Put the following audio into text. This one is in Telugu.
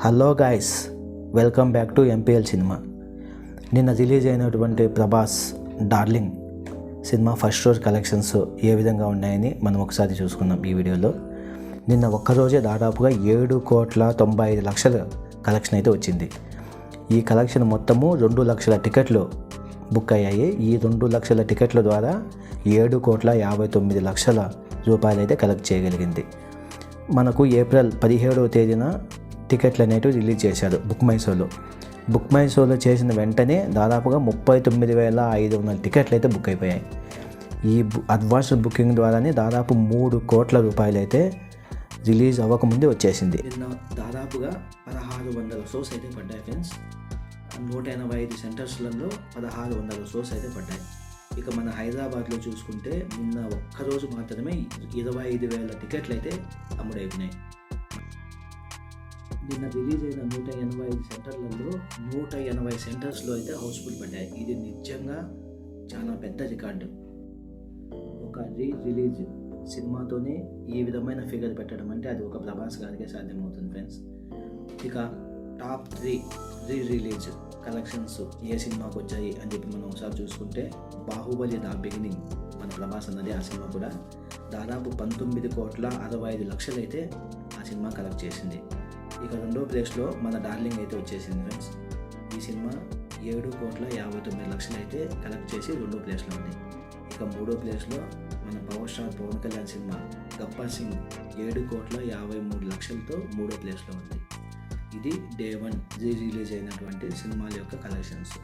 Hello guys, welcome back to MPL cinema. నిన్న రిలీజ్ అయినటువంటి ప్రభాస్ డార్లింగ్ సినిమా ఫస్ట్ రోజు కలెక్షన్స్ ఏ విధంగా ఉన్నాయని మనం ఒకసారి చూసుకుందాం ఈ వీడియోలో. నిన్న ఒక్కరోజే దాదాపుగా 7,95,00,000 కలెక్షన్ అయితే వచ్చింది. ఈ కలెక్షన్ మొత్తము 2 లక్షల టికెట్లు బుక్ అయ్యాయి. ఈ 2 లక్షల టికెట్ల ద్వారా 7,59,00,000 రూపాయలు అయితే కలెక్ట్ చేయగలిగింది. మనకు ఏప్రిల్ 17వ తేదీన టికెట్లు అనేటివి రిలీజ్ చేశారు బుక్ మై షోలో చేసిన వెంటనే దాదాపుగా 39,500 టికెట్లు అయితే బుక్ అయిపోయాయి. ఈ అడ్వాన్స్ బుకింగ్ ద్వారానే దాదాపు 3 కోట్ల రూపాయలు అయితే రిలీజ్ అవ్వకముందే వచ్చేసింది. నిన్న దాదాపుగా 1,600 షోస్ అయితే పడ్డాయి ఫ్రెండ్స్. 185 సెంటర్స్లలో 1,600 షోస్ అయితే పడ్డాయి. ఇక మన హైదరాబాద్లో చూసుకుంటే నిన్న ఒక్కరోజు మాత్రమే 25,000 టికెట్లు అయితే అమ్ముడైపోయినాయి. నిన్న రిలీజ్ అయిన 185 సెంటర్లలో 180 సెంటర్స్లో అయితే హౌస్ఫుల్ పడ్డాయి. ఇది నిజంగా చాలా పెద్ద రికార్డు. ఒక రిలీజ్ సినిమాతోనే ఈ విధమైన ఫిగర్ పెట్టడం అంటే అది ఒక ప్రభాస్ గారికే సాధ్యమవుతుంది ఫ్రెండ్స్. ఇక టాప్ 3 రిలీజ్ కలెక్షన్స్ ఏ సినిమాకి వచ్చాయి అని చెప్పి మనం ఒకసారి చూసుకుంటే, బాహుబలి ద బిగినింగ్ మన ప్రభాస్ అన్నది ఆ సినిమా కూడా దాదాపు 19,65,00,000 అయితే ఆ సినిమా కలెక్ట్ చేసింది. ఇక రెండో ప్లేస్లో మన డార్లింగ్ అయితే వచ్చేసింది ఫ్రెండ్స్. ఈ సినిమా 7,59,00,000 అయితే కలెక్ట్ చేసి రెండో ప్లేస్లో ఉంది. ఇక మూడో ప్లేస్లో మన power star Pawan Kalyan cinema Gabbar Singh 7,53,00,000తో మూడో ప్లేస్లో ఉంది. ఇది డే 1 రిలీజ్ అయినటువంటి సినిమాల యొక్క కలెక్షన్స్.